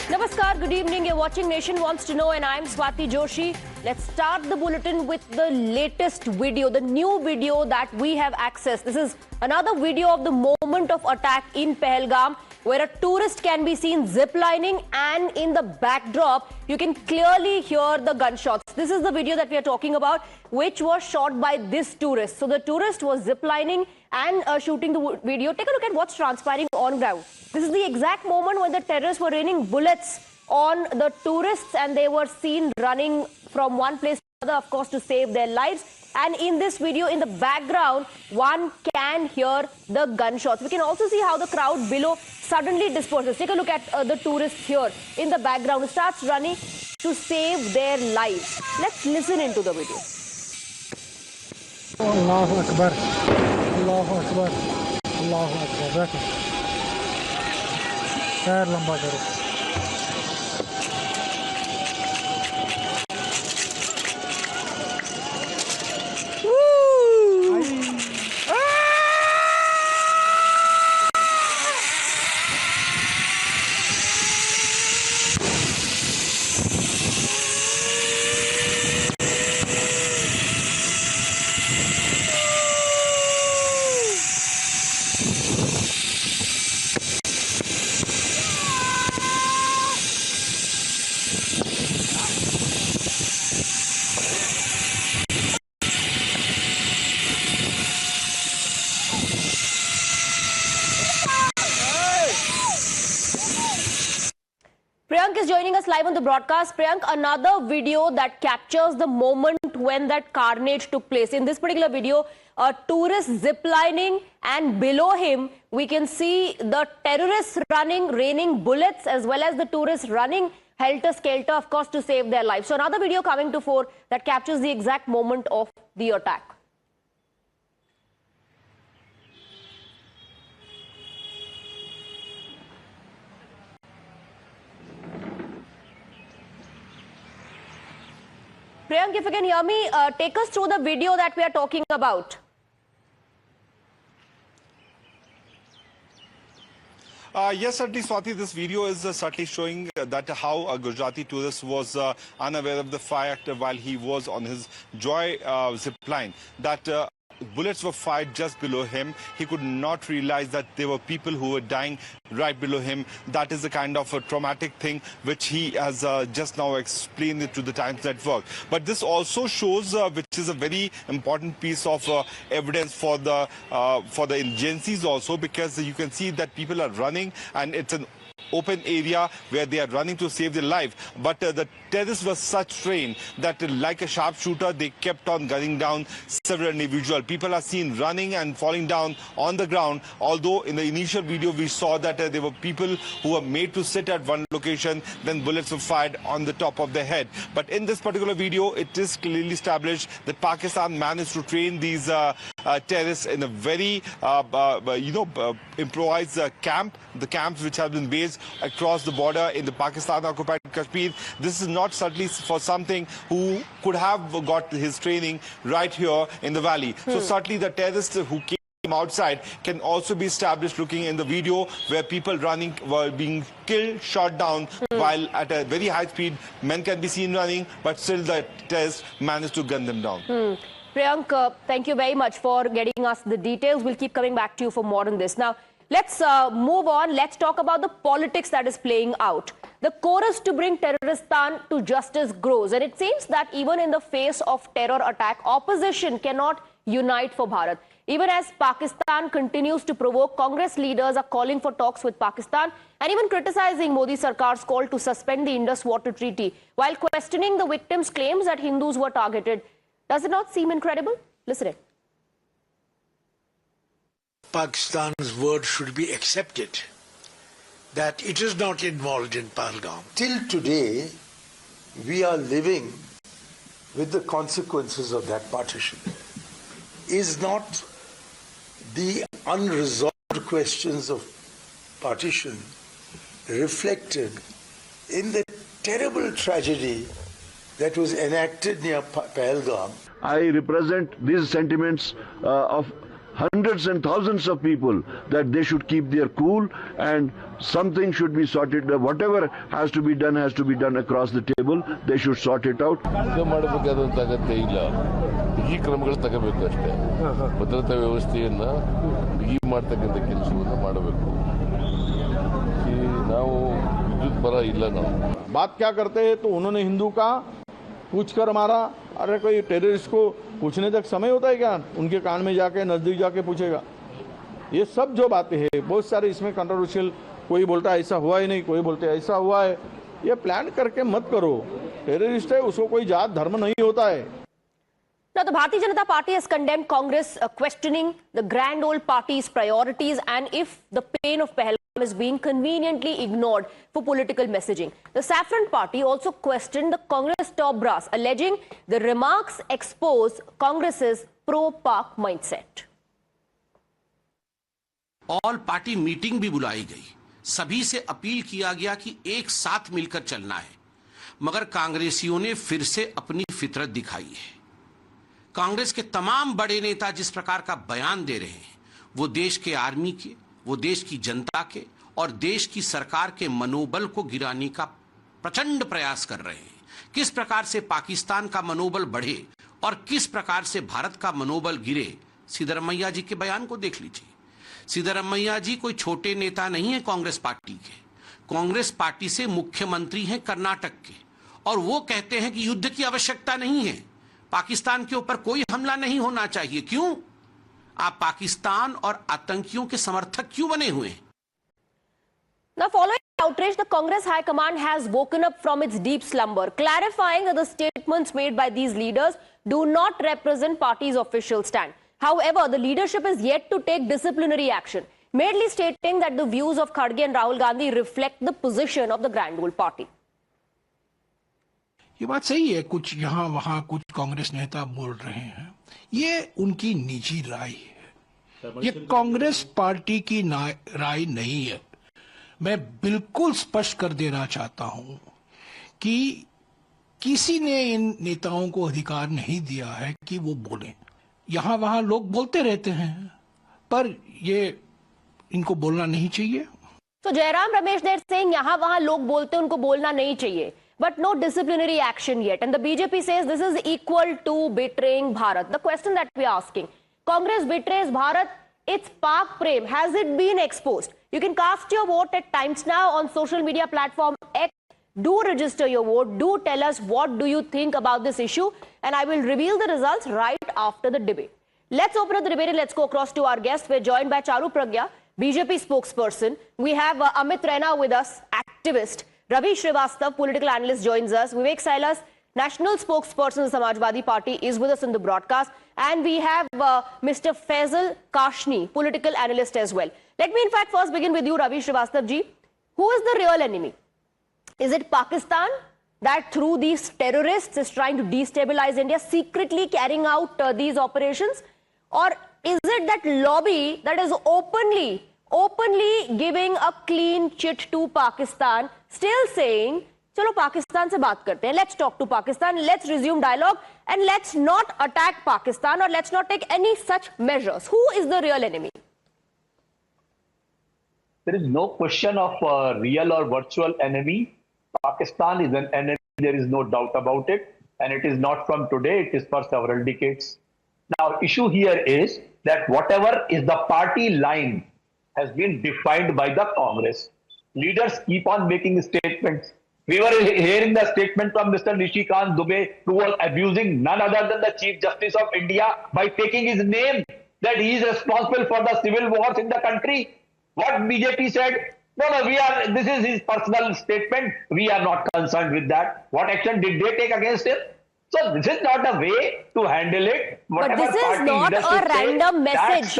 Namaskar, good evening. You're watching Nation Wants to Know and I'm Swati Joshi. Let's start the bulletin with the latest video, the new video that we have accessed. This is another video of the moment of attack in Pahalgam, where a tourist can be seen ziplining, and in the backdrop you can clearly hear the gunshots. This is the video that we are talking about, which was shot by this tourist. So the tourist was ziplining and shooting the video. Take a look at what's transpiring on ground. This is the exact moment when the terrorists were raining bullets on the tourists and they were seen running from one place to another, of course, to save their lives. And in this video, in the background, one can hear the gunshots. We can also see how the crowd below suddenly disperses. Take a look at the tourists here in the background who starts running to save their lives. Let's listen into the video. Allahu Akbar. Allahu Akbar. Allahu Akbar. पैर लंबा करो. Priyank is joining us live on the broadcast. Priyank, another video that captures the moment when that carnage took place. In this particular video, a tourist ziplining, and below him we can see the terrorists running, raining bullets, as well as the tourists running helter-skelter, of course, to save their lives. So another video coming to fore that captures the exact moment of the attack. Priyank, if you can hear me, take us through the video that we are talking about. Yes, certainly, Swati, this video is certainly showing that how a Gujarati tourist was unaware of the fact while he was on his Joy zip line, that bullets were fired just below him. He could not realize that there were people who were dying right below him. That is the kind of a traumatic thing which he has just now explained it to the Times Network. But this also shows, which is a very important piece of evidence for the agencies also, because you can see that people are running and it's an open area where they are running to save their life. But the terrorists were such trained that like a sharpshooter, they kept on gunning down several individuals. People are seen running and falling down on the ground, although in the initial video we saw that there were people who were made to sit at one location, then bullets were fired on the top of their head. But in this particular video, it is clearly established that Pakistan managed to train these terrorists in a very improvised camp, the camps which have been based across the border in the Pakistan-occupied Kashmir. This is not certainly for something who could have got his training right here in the valley. So certainly the terrorists who came outside can also be established looking in the video where people running were being killed, shot down, while at a very high speed men can be seen running, but still the terrorists managed to gun them down. Priyank, thank you very much for getting us the details. We'll keep coming back to you for more on this. Now, let's move on. Let's talk about the politics that is playing out. The chorus to bring Terroristan to justice grows, and it seems that even in the face of terror attack, opposition cannot unite for Bharat. Even as Pakistan continues to provoke, Congress leaders are calling for talks with Pakistan and even criticizing Modi Sarkar's call to suspend the Indus Water Treaty, while questioning the victims' claims that Hindus were targeted. Does it not seem incredible? Listen in. Pakistan's word should be accepted, that it is not involved in Pahalgam. Till today, we are living with the consequences of that partition. Is not the unresolved questions of partition reflected in the terrible tragedy that was enacted near Pahalgam? I represent these sentiments of hundreds and thousands of people that they should keep their cool and something should be sorted. Whatever has to be done across the table. They should sort it out. ಮಾಡಬೇಕಾದಂತ ಅಗತ್ಯ ಇಲ್ಲ. ಬಿಗಿ ಕ್ರಮಗಳು ತಗೋಬೇಕಷ್ಟೇ. ಭದ್ರತಾ ವ್ಯವಸ್ಥೆಯನ್ನ ಬಿಗಿ ಮಾಡ್ತಕ್ಕಂಥ ಕೆಲಸವನ್ನು ಮಾಡಬೇಕು. ನಾವು ವಿದ್ಯುತ್ ಪರ ಇಲ್ಲ ನಾವು. बात क्या करते हैं तो उन्होंने हिंदू का पूछकर मारा. अरे कोई टेररिस्ट को पूछने तक समय होता है क्या? उनके कान में जाके नजदीक जाके पूछेगा. ये सब जो बातें हैं बहुत सारे इसमें कंट्रोवर्शियल. कोई बोलता है ऐसा हुआ ही नहीं, कोई बोलते ऐसा हुआ है. ये प्लान करके मत करो. टेररिस्ट है, उसको कोई जात धर्म नहीं होता है. Now, the Bharatiya Janata Party has condemned Congress questioning the grand old party's priorities and if the pain of Pahalgam is being conveniently ignored for political messaging. The Saffron Party also questioned the Congress top brass, alleging the remarks expose Congress's pro-Pak mindset. All party meeting भी बुलाई गई. सभी से appeal किया गया कि एक साथ मिलकर चलना है, मगर कांग्रेसियों ने फिर से अपनी फितरत दिखाई है. कांग्रेस के तमाम बड़े नेता जिस प्रकार का बयान दे रहे हैं, वो देश के आर्मी के, वो देश की जनता के और देश की सरकार के मनोबल को गिराने का प्रचंड प्रयास कर रहे हैं. किस प्रकार से पाकिस्तान का मनोबल बढ़े और किस प्रकार से भारत का मनोबल गिरे, सिद्धरमैया जी के बयान को देख लीजिए. सिद्धरमैया जी कोई छोटे नेता नहीं है कांग्रेस पार्टी के. कांग्रेस पार्टी से मुख्यमंत्री हैं कर्नाटक के और वो कहते हैं कि युद्ध की आवश्यकता नहीं है, पाकिस्तान के ऊपर कोई हमला नहीं होना चाहिए. क्यों? आप पाकिस्तान और आतंकियों के समर्थक क्यों बने हुए हैं? Now, following the outrage, the Congress High Command has woken up from its deep slumber, clarifying that the statements made by these leaders do not represent party's official stand. However, the leadership is yet to take disciplinary action, mainly stating that the views of Kharge and Rahul Gandhi reflect the position of the Grand Old Party. ये बात सही है. कुछ यहाँ वहाँ कुछ कांग्रेस नेता बोल रहे हैं, ये उनकी निजी राय है. ये कांग्रेस पार्टी की राय नहीं है. मैं बिल्कुल स्पष्ट कर देना चाहता हूं कि किसी ने इन नेताओं को अधिकार नहीं दिया है कि वो बोलें. यहाँ वहाँ लोग बोलते रहते हैं, पर ये इनको बोलना नहीं चाहिए. So Jairam Ramesh, they're saying यहाँ वहाँ लोग बोलते हैं, उनको बोलना नहीं चाहिए. But no disciplinary action yet. And the BJP says this is equal to betraying Bharat. The question that we're asking, Congress betrays Bharat, its Pak Prem, has it been exposed? You can cast your vote at Times Now on social media platform X. Do register your vote. Do tell us what do you think about this issue. And I will reveal the results right after the debate. Let's open up the debate and let's go across to our guests. We're joined by Charu Pragya, BJP spokesperson. We have Amit Raina with us, activist. Ravi Srivastava, political analyst, joins us. Vivek Silas, national spokesperson of the Samajwadi Party, is with us in the broadcast. And we have Mr. Faisal Kashni, political analyst as well. Let me in fact first begin with you, Ravi Srivastava ji. Who is the real enemy? Is it Pakistan that through these terrorists is trying to destabilize India, secretly carrying out these operations? Or is it that lobby that is openly giving a clean chit to Pakistan, still saying, chalo Pakistan se baat karte hain, let's talk to Pakistan, let's resume dialogue and let's not attack Pakistan or let's not take any such measures. Who is the real enemy? There is no question of real or virtual enemy. Pakistan is an enemy, there is no doubt about it. And it is not from today, it is for several decades. Now, issue here is that whatever is the party line has been defined by the Congress. Leaders keep on making statements. We were hearing the statement from Mr. Nishikant Dubey, who was abusing none other than the Chief Justice of India by taking his name, that he is responsible for the civil wars in the country. What BJP said? No, this is his personal statement. We are not concerned with that. What action did they take against him? So this is not a way to handle it. But this is not a random message.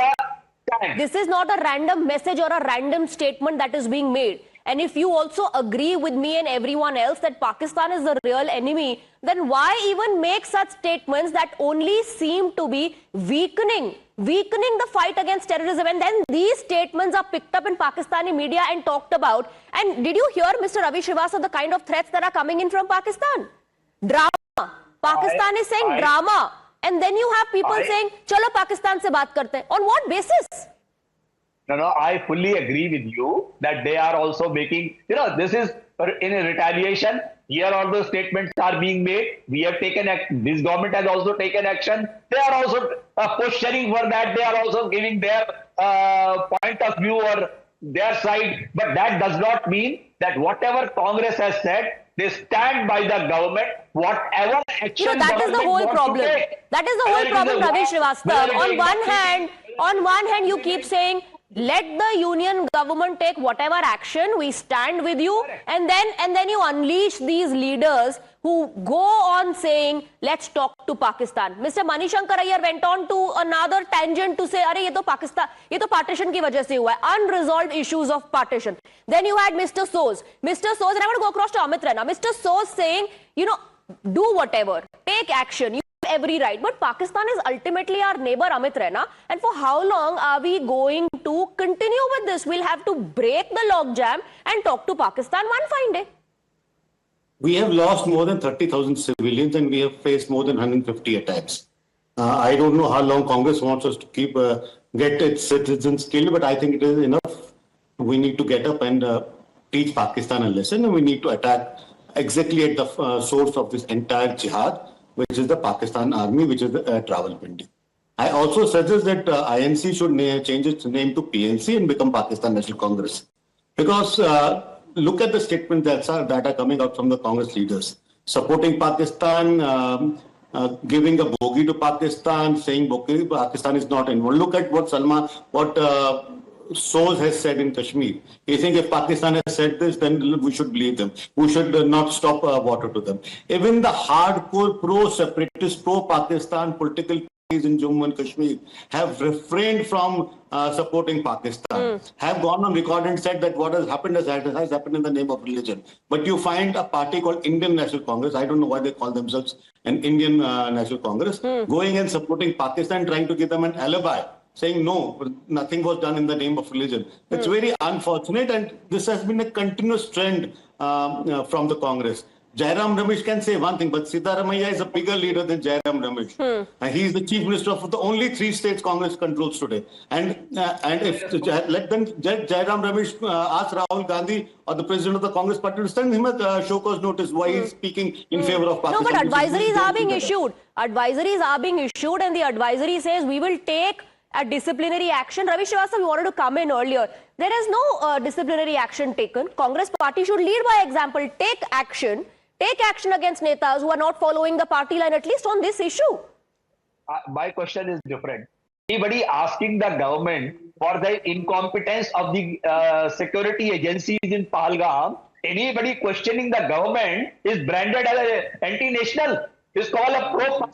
This is not a random message or a random statement that is being made. And if you also agree with me and everyone else that Pakistan is the real enemy, then why even make such statements that only seem to be weakening the fight against terrorism? And then these statements are picked up in Pakistani media and talked about. And did you hear, Mr. Ravi Srivastava, the kind of threats that are coming in from Pakistan? Drama. Pakistan is saying drama. and then you have people saying, "Chalo Pakistan se baat karte hain." On what basis? No, I fully agree with you that they are also making, this is in a retaliation. Here all the statements are being made. We have taken action. This government has also taken action. They are also questioning for that. They are also giving their point of view or their side. But that does not mean that whatever Congress has said, they stand by the government. Whatever action that is the whole problem. That is the whole problem, Ravi Srivastava. On one hand, you keep saying, let the union government take whatever action, we stand with you, and then you unleash these leaders who go on saying, let's talk to Pakistan. Mr. Manishankar Aiyar went on to another tangent to say, "Arey, ye to Pakistan, ye to partition ki wajah se hua hai, unresolved issues of partition." Then you had Mr. Soos, and I want to go across to Amit Raina. Mr. Soos saying, do whatever, take action. You every right, but Pakistan is ultimately our neighbor, Amit Raina, and for how long are we going to continue with this? We'll have to break the logjam and talk to Pakistan one fine day. We have lost more than 30,000 civilians and we have faced more than 150 attacks. I don't know how long Congress wants us to get its citizens killed, but I think it is enough. We need to get up and teach Pakistan a lesson, and we need to attack exactly at the source of this entire jihad, which is the Pakistan army, which is the Rawalpindi. I also suggest that INC should change its name to PNC and become Pakistan National Congress. Because look at the statements that are coming out from the Congress leaders, supporting Pakistan, giving a bogey to Pakistan, saying Pakistan is not involved. Look at what Soos has said in Kashmir. You think if Pakistan has said this, then we should believe them. We should not stop water to them. Even the hardcore pro-separatist, pro-Pakistan political parties in Jammu and Kashmir have refrained from supporting Pakistan, have gone on record and said that what has happened has happened in the name of religion. But you find a party called Indian National Congress, I don't know why they call themselves an Indian National Congress, going and supporting Pakistan, trying to give them an alibi, saying no, nothing was done in the name of religion. It's very unfortunate, and this has been a continuous trend from the Congress. Jairam Ramesh can say one thing, but Siddaramaiah is a bigger leader than Jairam Ramesh. He is the chief minister of the only 3 states Congress controls today. And if let them, Jairam Ramesh ask Rahul Gandhi or the president of the Congress party to send him a show cause notice why he is speaking in favor of Pakistan. No, but advisories are being issued. Advisories are being issued, and the advisory says we will take a disciplinary action. Ravi Srivastava, you wanted to come in earlier. There is no disciplinary action taken. Congress party should lead by example. Take action. Take action against netas who are not following the party line, at least on this issue. My question is different. Anybody asking the government for the incompetence of the security agencies in Pahalgam, anybody questioning the government is branded as anti-national, is called a pro.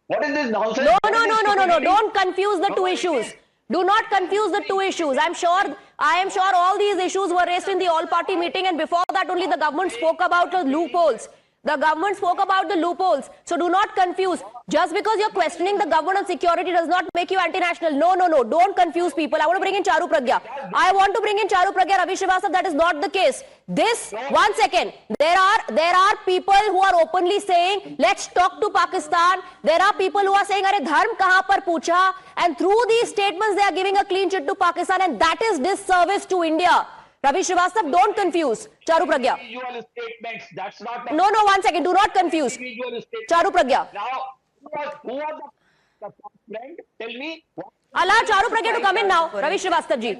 What is this nonsense? No. Don't confuse the two issues. Do not confuse the two issues. I am sure all these issues were raised in the all-party meeting, and before that only the government spoke about the loopholes. The government spoke about the loopholes. So do not confuse. Just because you're questioning the government on security does not make you anti-national. No. Don't confuse people. I want to bring in Charu Pragya. Ravi Srivastava, that is not the case. One second. There are people who are openly saying, let's talk to Pakistan. There are people who are saying, Arey dharm kahan par pucha? And through these statements, they are giving a clean chit to Pakistan, and that is disservice to India. Ravi Srivastava, don't confuse. Charu Pragya. Individual statements, that's not... No, 1 second. Do not confuse. Charu Pragya. Now, who was the friend? Tell me. Allow Charu Pragya to come in now. Ravi Srivastava ji.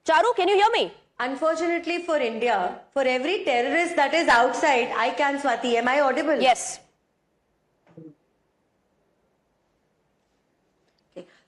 Charu, can you hear me? Unfortunately for India, for every terrorist that is outside, I can, Swati. Am I audible? Yes.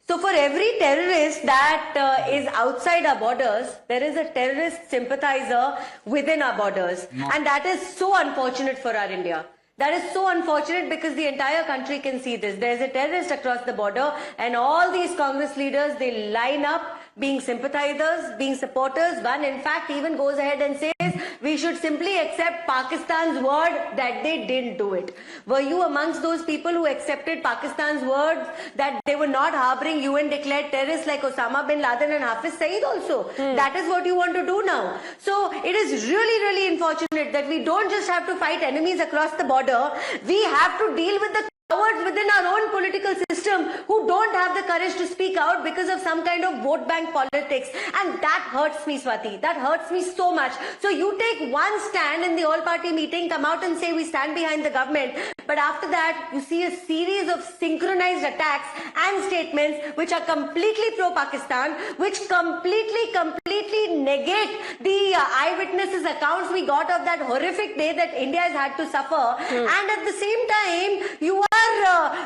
So for every terrorist that is outside our borders, there is a terrorist sympathizer within our borders. And that is so unfortunate for our India. That is so unfortunate because the entire country can see this. There is a terrorist across the border, and all these Congress leaders, they line up being sympathizers, being supporters. One, in fact, even goes ahead and says we should simply accept Pakistan's word that they didn't do it. Were you amongst those people who accepted Pakistan's words that they were not harboring UN-declared terrorists like Osama bin Laden and Hafiz Saeed also? That is what you want to do now. So it is really, really unfortunate that we don't just have to fight enemies across the border. We have to deal with the cowards within our own political system who don't have the courage to speak out because of some kind of vote bank politics. And that hurts me, Swati. That hurts me so much. So you take one stand in the all-party meeting, come out and say we stand behind the government. But after that, you see a series of synchronized attacks and statements which are completely pro-Pakistan, which completely negate the eyewitnesses accounts we got of that horrific day that India has had to suffer. And at the same time, you are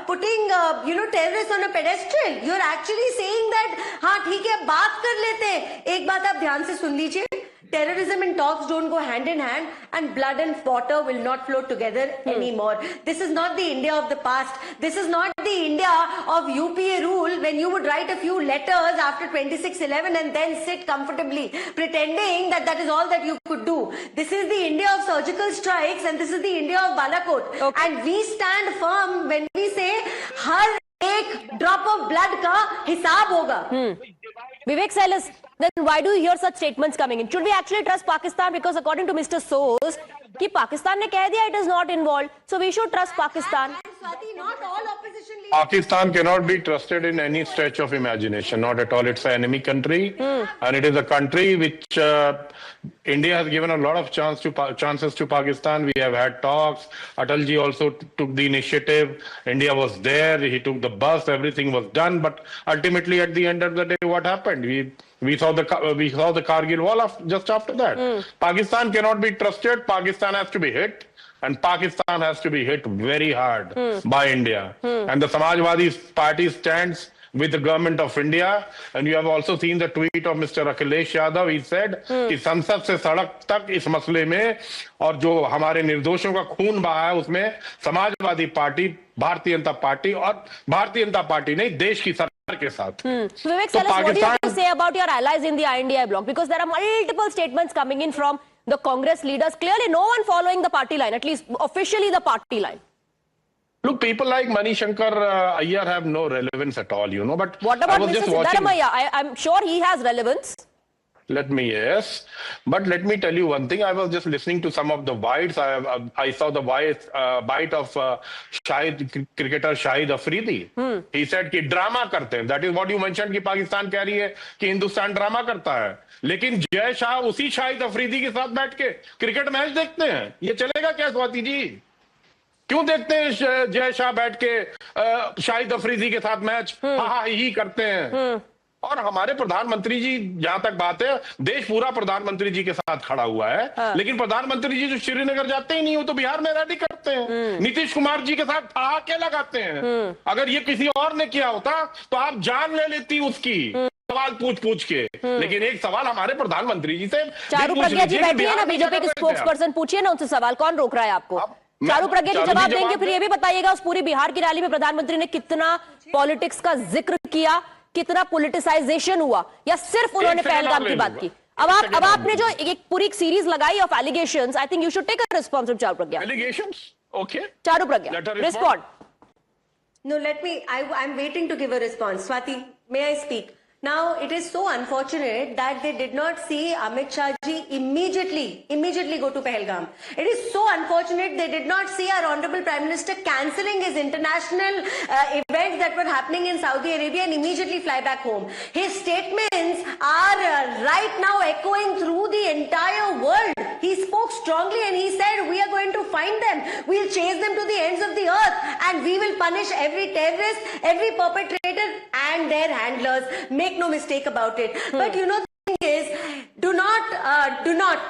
putting terrorists on a pedestal. You're actually saying that हाँ ठीक है बात कर लेते हैं. एक बात आप ध्यान से सुन लीजिए. Terrorism and talks don't go hand in hand, and blood and water will not flow together anymore. This is not the India of the past. This is not the India of UPA rule when you would write a few letters after 26/11 and then sit comfortably pretending that that is all that you could do. This is the India of surgical strikes, and this is the India of Balakot. Okay. And we stand firm when we say har ek drop of blood ka hisab hoga. Vivek Salas, then why do you hear such statements coming in? Should we actually trust Pakistan? Because according to Mr. Soos, कि पाकिस्तान ने कह दिया it is not involved, so we should trust Pakistan. Not all opposition leaders. Pakistan cannot be trusted in any stretch of imagination, not at all. It's an enemy country, and it is a country which India has given a lot of chances to Pakistan. We have had talks. Atalji also took the initiative. India was there. He took the bus. Everything was done. But ultimately, at the end of the day, what happened? We saw the Kargil wall just after that. Pakistan cannot be trusted. Pakistan has to be hit. And Pakistan has to be hit very hard by India. And the Samajwadi Party stands with the government of India. And you have also seen the tweet of Mr. Akhilesh Yadav. He said कि संसद से सड़क तक इस मसले में और जो हमारे निर्दोषों का खून बहा है उसमें समाजवादी पार्टी, भारतीय जनता पार्टी और भारतीय जनता पार्टी नहीं देश की सरकार के साथ. Vivek Salas, what do you have to say about your allies in the INDI bloc? Because there are multiple statements coming in from the Congress leaders. Clearly, no one following the party line, at least officially the party line. Look, people like Manishankar Iyer have no relevance at all, you know. But what about Mr. Siddaramaiah? I'm sure he has relevance. But let me tell you one thing. I was just listening to some of the bites. I saw the bite of cricketer Shahid Afridi. He said कि drama करते हैं. That is what you mentioned कि पाकिस्तान कह रही है कि Hindustan drama करता है. लेकिन जय शाह उसी शाहिद अफरीदी के साथ बैठ के क्रिकेट मैच देखते हैं. ये चलेगा क्या स्वाति जी? क्यों देखते हैं जय शाह बैठ के शाहिद अफरीदी के साथ मैच? हाँ ही करते हैं. और हमारे प्रधानमंत्री जी, जहां तक बात है, देश पूरा प्रधानमंत्री जी के साथ खड़ा हुआ है. लेकिन प्रधानमंत्री जी जो श्रीनगर जाते ही नहीं, वो तो बिहार में रैली करते हैं. नीतीश कुमार जी के साथ ठहाके लगाते हैं. अगर ये किसी और ने किया होता तो आप जान ले लेती उसकी, सवाल पूछ के. लेकिन एक सवाल हमारे प्रधानमंत्री जी से. चारू प्रज्ञा जी बैठी है ना, बीजेपी के स्पोक्स पर्सन, पूछिए ना उनसे सवाल. कौन रोक रहा है आपको? चारू प्रज्ञा जी जवाब देंगे. फिर ये भी बताइएगा उस पूरी बिहार की रैली में प्रधानमंत्री ने कितना पॉलिटिक्स का जिक्र किया, कितना पॉलिटिसाइजेशन हुआ, या सिर्फ उन्होंने पहलगाम की बात की? अब आपने जो एक पूरी सीरीज लगाई of allegations, I think you should take a response from Charu Pragya. Allegations? Okay. Charu Pragya, respond. No, I'm waiting to give a response. Swati, may I speak? Now, it is so unfortunate that they did not see Amit Shah ji immediately go to Pahalgam. It is so unfortunate they did not see our Honorable Prime Minister cancelling his international events that were happening in Saudi Arabia and immediately fly back home. His statements are right now echoing through the entire world. He spoke strongly and he said, we are going to find them. We'll chase them to the ends of the earth and we will punish every terrorist, every perpetrator and their handlers. Make no mistake about it. But you know, the thing is,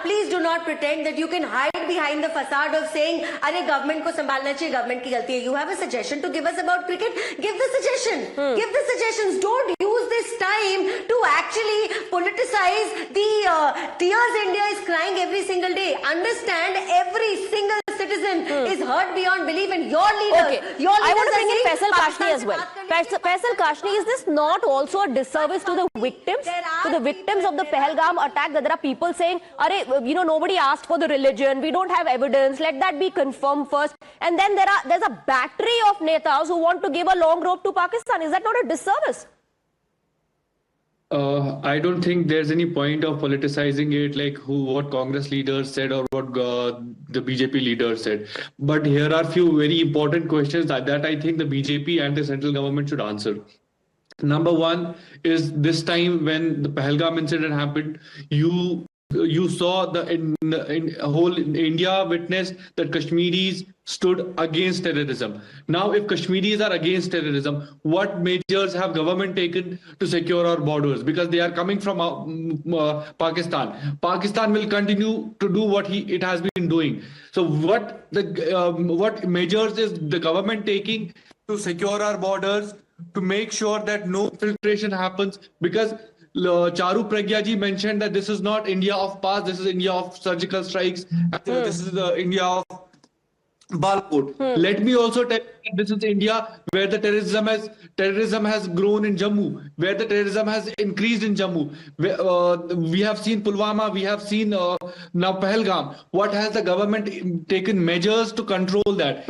please do not pretend that you can hide behind the facade of saying, "Arey government ko sambhalna chahiye, government ki galti hai." You have a suggestion to give us about cricket? Give the suggestion. Give the suggestions. Don't use this time to actually politicize the tears India is crying every single day. Understand every single citizen is hurt beyond belief, and your leaders, Okay. I want to bring in Faisal Kashni as well. Faisal Kashni, is this not also a disservice to the victims? To the victims of the Pahalgam attack, that there are people saying, nobody asked for the religion, we don't have evidence, let that be confirmed first. And then there's a battery of netas who want to give a long rope to Pakistan. Is that not a disservice? I don't think there's any point of politicizing it, like what Congress leaders said or what the BJP leaders said. But here are few very important questions that I think the BJP and the central government should answer. Number one is, this time when the Pahalgam incident happened, you saw whole India witnessed that Kashmiris stood against terrorism. Now, if Kashmiris are against terrorism, what measures have government taken to secure our borders? Because they are coming from Pakistan. Pakistan will continue to do what it has been doing. So what measures is the government taking to secure our borders, to make sure that no filtration happens? Because Charu Pragya ji mentioned that this is not India of past, this is India of surgical strikes. This is the India of Balkot. Let me also tell you that this is India where the terrorism has grown in Jammu, where the terrorism has increased in Jammu. We have seen Pulwama, we have seen now Pahalgam. What has the government taken measures to control that?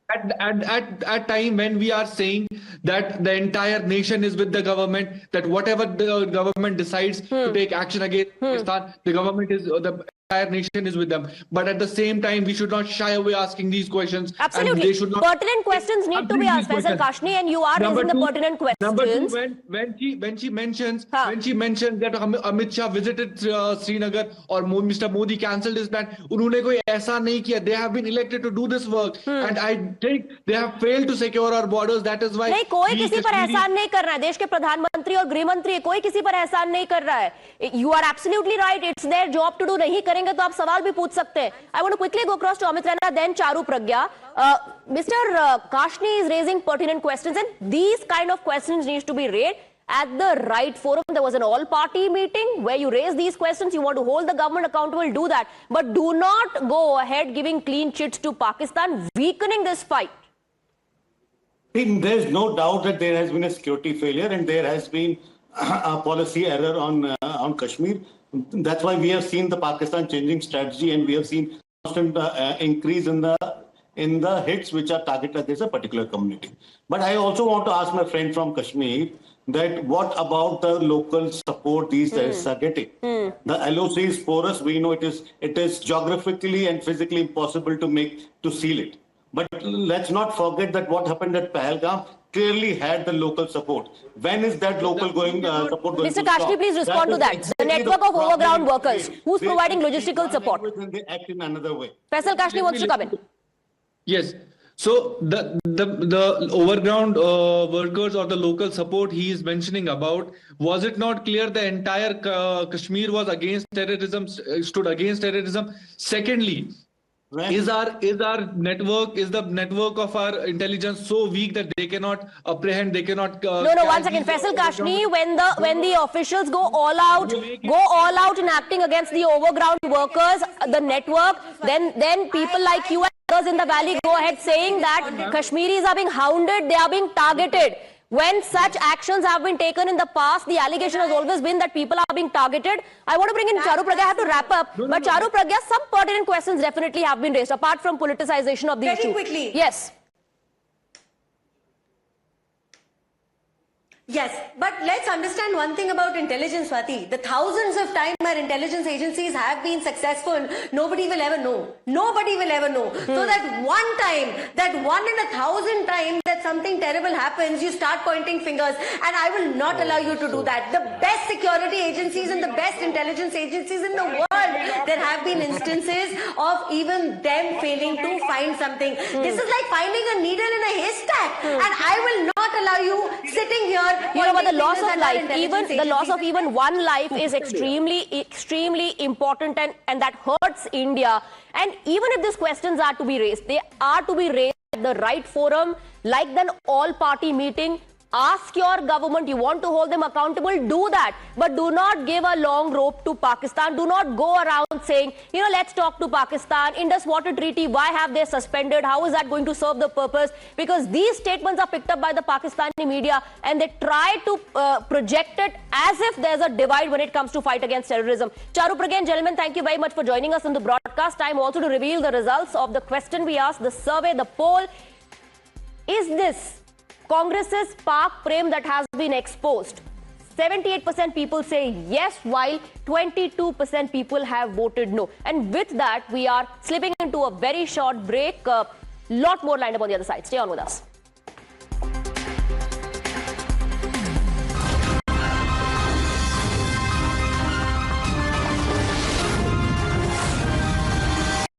At time when we are saying that the entire nation is with the government, that whatever the government decides to take action against Pakistan, the government is the entire nation is with them. But at the same time, we should not shy away asking these questions. Absolutely. And they should not pertinent questions need to be asked, Faisal Kashni, and you are raising the pertinent questions. Number two, when she mentions that Amit Shah visited Srinagar or Mr. Modi cancelled his plan, उन्होंने कोई ऐसा नहीं किया. They have been elected to do this work, and I think they have failed to secure our borders. That is why नहीं, कोई किसी पर एहसान नहीं कर रहा है. देश के प्रधानमंत्री और गृह मंत्री कोई किसी पर एहसान नहीं कर रहा है. You are absolutely right. It's their job to do. नहीं करेंगे तो आप सवाल भी पूछ सकते हैं. I want to quickly go across to Amit Rana, then Charu Pragya. Mr. Kashni is raising pertinent questions, and these kind of questions need to be raised at the right forum. There was an all-party meeting where you raise these questions. You want to hold the government accountable, do that. But do not go ahead giving clean chits to Pakistan, weakening this fight. There's no doubt that there has been a security failure and there has been a policy error on Kashmir. That's why we have seen the Pakistan changing strategy, and we have seen constant increase in the hits which are targeted against a particular community. But I also want to ask my friend from Kashmir that what about the local support these terrorists are getting? The LOC is porous. We know it is geographically and physically impossible to seal it. But let's not forget that what happened at Pahalgam clearly had the local support. When is that local support going Mr. to Kashni, stop? please respond to that. Exactly the network of problem overground workers. Who's They providing can logistical support? When they act in another way. Faisal Kashni wants to come in. Yes. So the overground workers or the local support he is mentioning about, was it not clear the entire Kashmir was against terrorism, stood against terrorism? Secondly, is the network of our intelligence so weak that they cannot apprehend, they cannot No, one second. Faisal Kashni, when the officials go all out in acting against the overground workers, the network, then people like you and others in the valley go ahead saying that Kashmiris are being hounded, they are being targeted. When such actions have been taken in the past, the allegation has always been that people are being targeted. I want to bring in Charu Pragya. I have to wrap up. But Charu Pragya, some pertinent questions definitely have been raised, apart from politicization of the issue. Very quickly. Yes. Yes, but let's understand one thing about intelligence, Swati. The thousands of times our intelligence agencies have been successful, nobody will ever know. Nobody will ever know. So that one time, that 1 in 1,000 times that something terrible happens, you start pointing fingers, and I will not allow you to do that. The best security agencies and the best intelligence agencies in the world, there have been instances of even them failing to find something. This is like finding a needle in a haystack, and I will not allow you sitting here. But the loss of life, even the loss of even one life is extremely important, and that hurts India. And even if these questions are to be raised, they are to be raised at the right forum, like an all-party meeting, Ask your government, you want to hold them accountable, do that. But do not give a long rope to Pakistan. Do not go around saying, let's talk to Pakistan. Indus Water Treaty, why have they suspended? How is that going to serve the purpose? Because these statements are picked up by the Pakistani media and they try to project it as if there's a divide when it comes to fight against terrorism. Charup, again, gentlemen, thank you very much for joining us on the broadcast. Time also to reveal the results of the question we asked, the survey, the poll. Is this Congress's Pak Prem that has been exposed? 78% people say yes, while 22% people have voted no. And with that, we are slipping into a very short break. Lot more lined up on the other side. Stay on with us.